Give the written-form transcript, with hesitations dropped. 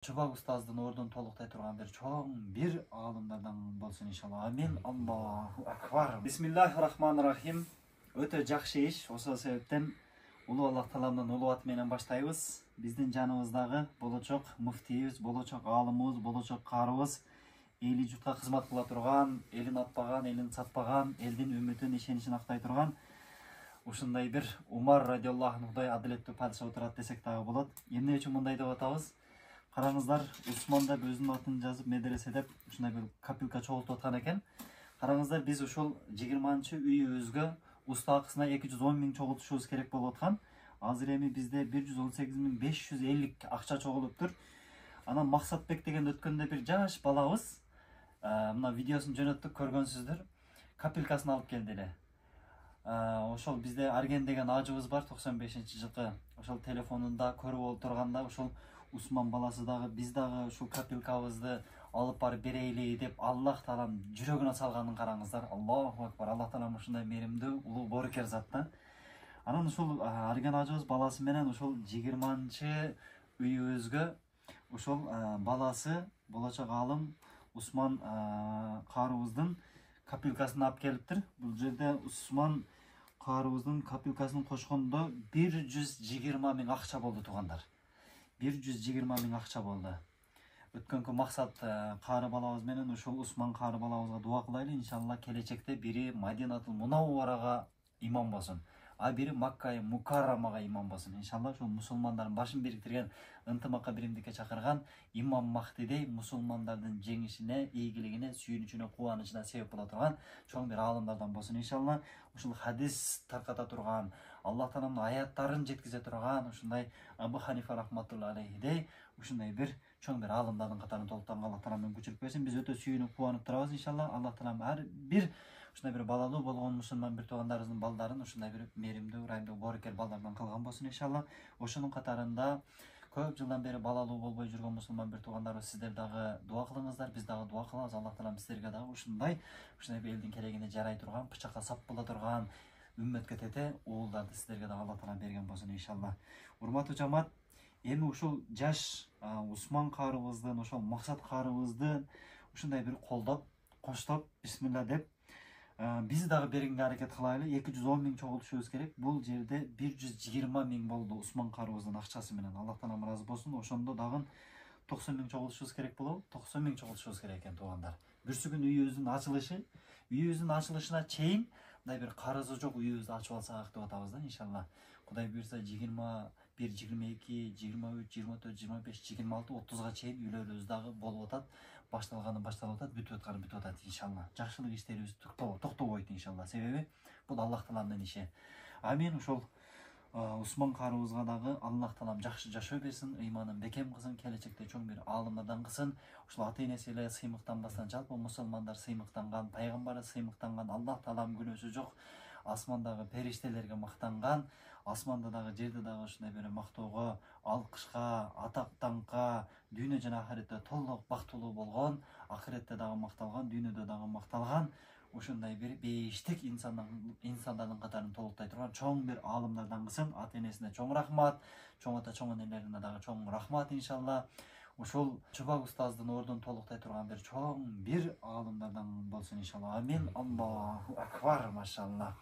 Чубак устаздын ордун толуктай турган бир чоң бир аалымдардан болсун иншалла. Амин. Аллаху акбар. Бисмиллахир-рахманир-рахим. Өтө жакшы иш. Ошол себептен улуу Аллах Тааланын улуу аты менен баштайбыз. Биздин жаныбыздагы болочок муфтийибиз, болочок аалымыбыз, болочок карыбыз, эли журтка кызмат кыла турган, элин атпаган, элин сатпаган, элдин үмүтүн, ишеничин актай турган ушундай бир Умар радиаллаху анхудай адилеттүү падыша отурат десек дагы болот. Эмне үчүн мындай деп атабыз? Караңыздар, Усман деп өзүнүн атын жазып медресе деп ушундай бир копилка чогултуп аткан экен. Караңыздар, биз ушул 20-үйүбүзгө уста акысына 210 миң чогултушубуз керек болуп аткан. Азыр эми бизде 118.550 акча чогулуптур. Анан Максатбек деген өткөндө бир жаш балабыз мына видеосун жөнөттүк, көргөнсүздөр. Копилкасын алып келди эле. Ошол бизде Арген деген ажыбыз бар, 95-жылкы. Ошол телефонунда көрүп отурганда ошол Усман баласы дагы биз дагы ушул копилкабызды алып барып берейли деп Аллах Таалам жүрөгүнө салганын караңыздар. Аллаху акбар. Аллах Таалам ушундай меримдүү, улуу боорукер затта. Анан ушул Арген ажыбыз баласы менен ушул 20-үйүбүзгө ушул баласы болочок аалым Усман каарыбыздын копилкасын алып келиптир. Бул жерде Усман каарыбыздын копилкасын кошкондо 120 миң акча болду туугандар. 120 миң акча болду. Өткөнкү Максат каары балабыз менен ушул Усман каары балабызга дуа кылайлы. Иншалла келечекте бири Мадинатул Мунавварага имам болсун, а бири Макка Мукаррамага имам болсун. Иншалла ушул мусулмандардын башын бириктирген, ынтымакка биримдикке чакырган имам Махдидей мусулмандардын жеңишине, ийгилигине, сүйүнүчүнө, кубанычына себеп боло турган чоң бир аалымдардан болсун. Иншалла ушул хадис тарката турган, Аллах Тааланын аяттарын жеткизе турган ушундай Абу Ханифа рахматулла алейхидей ушундай бир чоң бир аалымдардын катарын толуктанга Аллах Таалам мүмкүнчүлүк берсин. Биз өтө сүйүнүп, кубанып турабыз иншалла. Аллах Таалам ар бир ушундай бир балалуу болгон мусулман бир туугандарыбыздын балдарын ушундай бир меримдүү, ырайымдуу, боорукер балдардан кылган болсун иншалла. Ошонун катарында көп жылдан бери балалуу болбой жүргөн мусулман бир туугандарыбыз, сиздер дагы дуа кылыңыздар, биз дагы дуа кылабыз. Аллах Таалам сиздерге дагы ушундай бир элдин керегине жарай турган, бычакка сап боло турган үммөткө тете уулдарды сиздерге дагы Аллах Таалам берген болсун иншалла. Урматтуу жамаат, эми ушул жаш Усман каарыбыздын, ошол Максат каарыбызды ушундай бир колдоп, коштоп, бисмилла деп биз дагы бергенге аракет кылайлы. 210 миң чогултушубуз керек. Бул жерде 120 миң болду Усман каарыбыздын акчасы менен. Аллах Таалам ыраазы болсун. Ошондо дагы 90 миң чогултушубуз керек болобу? 90 миң чогултушубуз керек экен туугандар. Бүрсүгүн үйүбүздүн ачылышына чейин мындай бир карызы жок үйүбүздү ачып алсак деп атабыз да иншалла. Кудай буйрса 21, 22, 23, 24, 25, 26, 30га чейин үйлөрүбүз дагы болуп атат. Башталганы башталып атат, бүтүп атканы бүтүп атат иншалла. Жакшылык иштерибиз токтобойт иншалла. Себеби бул Аллах Тааланын иши. Амин. Ошол Усман каарыбызга дагы Аллах Таалам жакшы жашоо берсин, ыйманын бекем кылсын, келечекте чоң бир аалымдардан кылсын. Ушул ата-энеси эле сыймыктанбастан, жалпы мусулмандар сыймыктанган, пайгамбары сыймыктанган, Аллах Таалам күнөөсү жок, асмандагы периштелерге мактанган, асманда дагы жерде дагы ушундай бир мактоого, алкышка, атак даңкка, дүйнө жана ахиретте толук бактылуу болгон, ахиретте дагы макталган, дүйнөдө дагы макталган ушундай бир бейиштик инсандардын катарын толуктай турган чоң бир аалымдардан кылсын. Ата-энесине чоң рахмат, чоң ата, чоң энелерине дагы чоң рахмат иншалла. Ушул Чубак устаздын ордун толуктай турган бир чоң бир аалымдардан болсун иншалла. Амин. Аллаху акбар. Машалла.